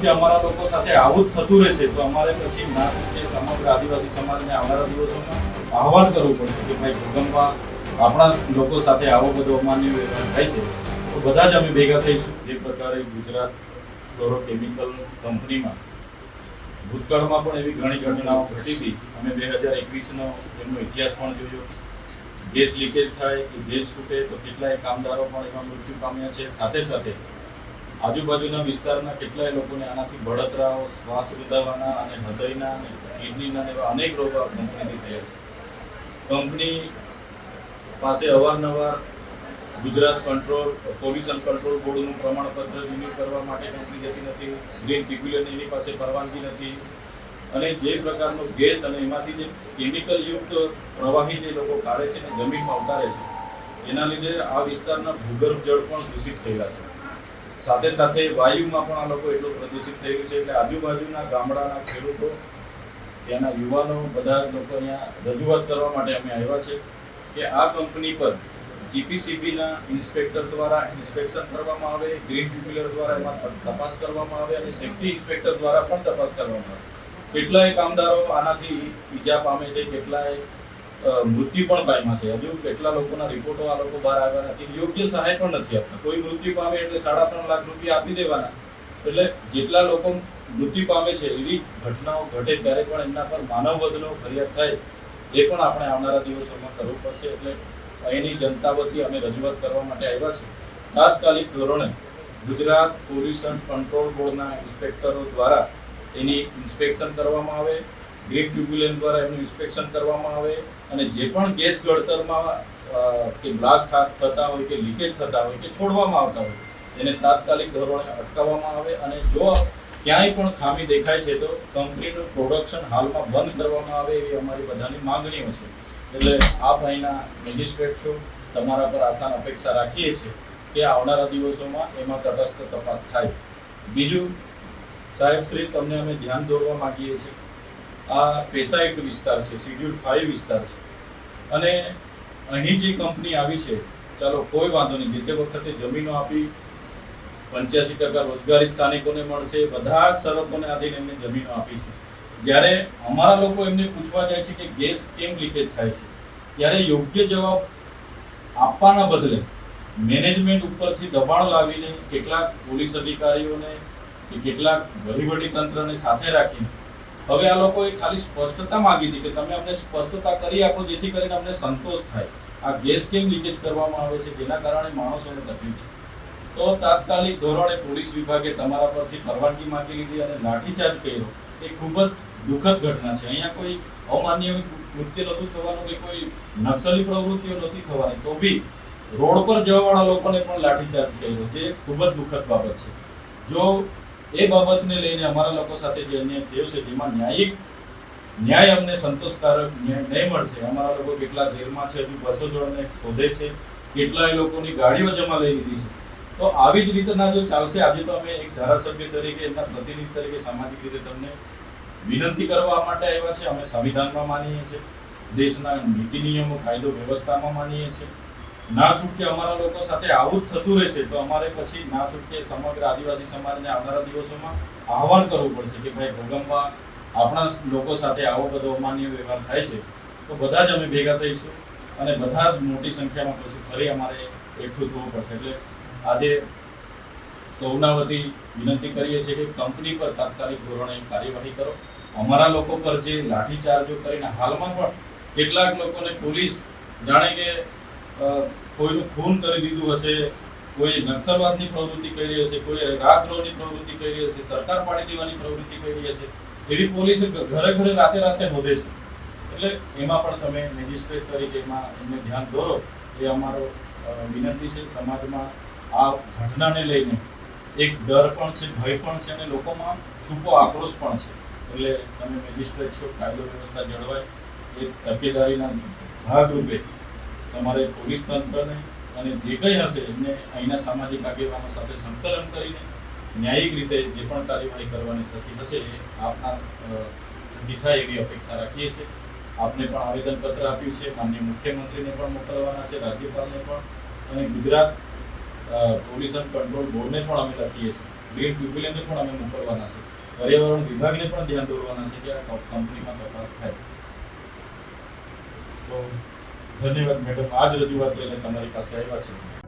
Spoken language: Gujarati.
છૂટકે અમારા લોકો સાથે આવું જ થતું રહેશે તો અમારે પછી ના છૂટકે સમગ્ર આદિવાસી સમાજને આવનારા દિવસોમાં આહવાન કરવું પડશે કે ભાઈ ભૂકંપમાં આપણા લોકો સાથે આવો બધો અમાન્ય વ્યવહાર થાય છે તો બધા જ અમે ભેગા થઈશું. જે પ્રકારે ગુજરાત ફ્લોરોકેમિકલ કંપનીમાં ભૂતકાળમાં પણ એવી ઘણી ઘટનાઓ ઘટી હતી. અમે 2021નો એમનો ઇતિહાસ પણ જોયો. ગેસ લીકેજ થાય કે ગેસ છૂટે તો કેટલાય કામદારો પણ એમાં મૃત્યુ પામ્યા છે. સાથે સાથે આજુબાજુના વિસ્તારના કેટલાય લોકોને આનાથી બળતરાઓ, શ્વાસ રૂંધાવાના અને હૃદયના અને કિડનીના એવા અનેક રોગો કંપનીથી થયા છે. કંપની પાસે અવારનવાર ગુજરાત પોલ્યુશન કંટ્રોલ બોર્ડનું પ્રમાણપત્ર રિન્યુ કરવા માટે કંપની જતી નથી. ગ્રીન ટ્રિબ્યુનલ એની પાસે પરવાનગી નથી. અને જે પ્રકારનો ગેસ અને એમાંથી જે કેમિકલ યુક્ત પ્રવાહી જે લોકો કાઢે છે ને જમીનમાં ઉતારે છે એના લીધે આ વિસ્તારના ભૂગર્ભ જળ પણ દૂષિત થયેલા છે. સાથે સાથે વાયુમાં પણ આ લોકો એટલું પ્રદૂષિત થઈ ગયું છે એટલે આજુબાજુના ગામડાના ખેડૂતો, ત્યાંના યુવાનો બધા લોકો અહીંયા રજૂઆત કરવા માટે અમે આવ્યા છે કે આ કંપની પર જીપીસીબીના ઇન્સ્પેક્ટર દ્વારા ઇન્સ્પેક્શન કરવામાં આવે, ગ્રીન ટ્રિબ્યુનલ દ્વારા એમાં તપાસ કરવામાં આવે અને સેફ્ટી ઇન્સ્પેક્ટર દ્વારા પણ તપાસ કરવામાં આવે. કેટલાય કામદારો આનાથી ઈજા પામે છે, કેટલાય મૃત્યુ પણ પામ્યા છે. હજુ કેટલા લોકોના રિપોર્ટો આ લોકો બહાર આવ્યા નથી. યોગ્ય સહાય પણ નથી આપતા. કોઈ મૃત્યુ પામે એટલે 3.5 લાખ રૂપિયા આપી દેવાના. એટલે જેટલા લોકો મૃત્યુ પામે છે એવી ઘટનાઓ ઘટે ત્યારે પણ એમના પર માનવવધનો ફરિયાદ થાય એ પણ આપણે આવનારા દિવસોમાં કરવું પડશે. એટલે અહીંની જનતા વતી અમે રજૂઆત કરવા માટે આવ્યા છે. તાત્કાલિક ધોરણે ગુજરાત પોલ્યુશન કંટ્રોલ બોર્ડના ઇન્સ્પેક્ટરો દ્વારા એની ઇન્સ્પેક્શન કરવામાં આવે, ગ્રીન ટ્રિબ્યુનલ દ્વારા એનું ઇન્સ્પેક્શન કરવામાં આવે અને જે પણ ગેસ ગળતરમાં કે બ્લાસ્ટ થતા હોય કે લીકેજ થતા હોય કે છોડવામાં આવતા હોય એને તાત્કાલિક ધોરણે અટકાવવામાં આવે. અને જો ક્યાંય પણ ખામી દેખાય છે તો કંપનીનું પ્રોડક્શન હાલમાં બંધ કરવામાં આવે એવી અમારી બધાની માંગણીઓ છે. એટલે આપ અહીંના મેજિસ્ટ્રેટ છો, તમારા પર આસાન અપેક્ષા રાખીએ છીએ કે આવનારા દિવસોમાં એમાં તટસ્થ તપાસ થાય. બીજું સાહેબ શ્રી, તમને અમે ધ્યાન દોરવા માંગીએ છીએ. આ પેસા એક્ટ વિસ્તાર છે, શિડ્યુલ 5 વિસ્તાર છે અને અહીં જે કંપની આવી છે, ચાલો કોઈ વાંધો નહીં, જે તે વખતે જમીનો આપી 85% રોજગારી સ્થાનિકોને મળશે, બધા શરતોને આધીન એમને જમીનો આપી છે. જ્યારે અમારા લોકો એમને પૂછવા જાય છે કે ગેસ કેમ લીકેજ થાય છે ત્યારે યોગ્ય જવાબ આપવાના બદલે મેનેજમેન્ટ ઉપરથી દબાણ લાવીને કેટલાક પોલીસ અધિકારીઓને કે કેટલાક વહીવટી તંત્રને સાથે રાખીને હવે આ લોકોએ ખાલી સ્પષ્ટતા માંગી હતી કે તમે અમને સ્પષ્ટતા કરી આપો જેથી કરીને અમને સંતોષ થાય. આ ગેસ કેમ લીકેજ કરવામાં આવે છે જેના કારણે માણસોને તકલીફ છે. તો તાત્કાલિક ધોરણે પોલીસ વિભાગે તમારા પરથી પરવાનગી માંગી લીધી અને લાઠીચાર્જ કર્યો. એ ખૂબ જ દુઃખદ ઘટના છે. અહીંયા કોઈ અમાન્ય કૃત્ય નહોતું થવાનું કે કોઈ નક્સલી પ્રવૃત્તિઓ નહોતી થવાની, તો બી રોડ પર જવાવાળા લોકોને પણ લાઠીચાર્જ કર્યો, જે ખૂબ જ દુઃખદ બાબત છે. જો એ બાબતને લઈને અમારા લોકો સાથે જે અન્યાય થયો છે જેમાં ન્યાય અમને સંતોષકારક ન્યાય નહીં મળશે. અમારા લોકો કેટલા જેલમાં છે, હજુ 200 જણને શોધે છે, કેટલાય લોકોની ગાડીઓ જમા લઈ લીધી છે. તો આવી જ રીતના જો ચાલશે, આજે તો અમે એક ધારાસભ્ય તરીકે, એમના પ્રતિનિધિ તરીકે સામાજિક રીતે તમને વિનંતી કરવા માટે આવ્યા છે. અમે સંવિધાનમાં માનીએ છીએ, દેશના નીતિ નિયમો, કાયદો વ્યવસ્થામાં માનીએ છીએ. ના છૂટકે અમારા લોકો સાથે આવું જ થતું રહેશે તો અમારે પછી ના છૂટકે સમગ્ર આદિવાસી સમાજને આવનારા દિવસોમાં આહવાન કરવું પડશે કે ભાઈ ભૂકંપમાં આપણા લોકો સાથે આવો બધો અમાન્ય વ્યવહાર થાય છે તો બધા જ અમે ભેગા થઈશું અને બધા જ મોટી સંખ્યામાં પછી ફરી અમારે એકઠું થવું પડશે. એટલે આજે સૌના વતી વિનંતી કરીએ છીએ કે કંપની પર તાત્કાલિક ધોરણે કાર્યવાહી કરો. અમારા લોકો પર જે લાઠીચાર્જો કરીને હાલમાં પણ કેટલાક લોકોને પોલીસ જાણે કે કોઈનું ખૂન કરી દીધું હશે, કોઈ નક્સલવાદની પ્રવૃત્તિ કરી હશે, કોઈ રાતદ્રોહની પ્રવૃત્તિ કરી હશે, સરકાર પાડી દેવાની પ્રવૃત્તિ કરી હશે, એવી પોલીસ ઘરે ઘરે રાતે હોદે છે. એટલે એમાં પણ તમે મેજિસ્ટ્રેટ તરીકે એમાં એમને ધ્યાન દોરો એ અમારો વિનંતી છે. સમાજમાં આ ઘટનાને લઈને એક ડર પણ છે, ભય પણ છે અને લોકોમાં છૂપો આક્રોશ પણ છે. એટલે તમે મેજિસ્ટ્રેટ છો, કાયદો વ્યવસ્થા જળવાય એ તકેદારીના ભાગરૂપે તમારે પોલીસ તંત્રને અને જે કંઈ હશે એમને અહીંના સામાજિક આગેવાનો સાથે સંકલન કરીને ન્યાયિક રીતે જે પણ કાર્યવાહી કરવાની થતી હશે એ આપના થકી થાય એવી અપેક્ષા રાખીએ છીએ. આપને પણ આવેદનપત્ર આપ્યું છે, માનનીય મુખ્યમંત્રીને પણ મોકલવાના છે, રાજ્યપાલને પણ અને ગુજરાત પોલ્યુશન કંટ્રોલ બોર્ડને પણ અમે લખીએ છીએ. ગ્રીન ટ્રિબ્યુનલને પણ અમે મોકલવાના છે. પર્યાવરણ વિભાગને પણ ધ્યાન દોરવાના છે કે આ કંપનીમાં તપાસ થાય. તો ધન્યવાદ મેડમ, આ જ રજૂઆત લઈને તમારી પાસે આવ્યા છે.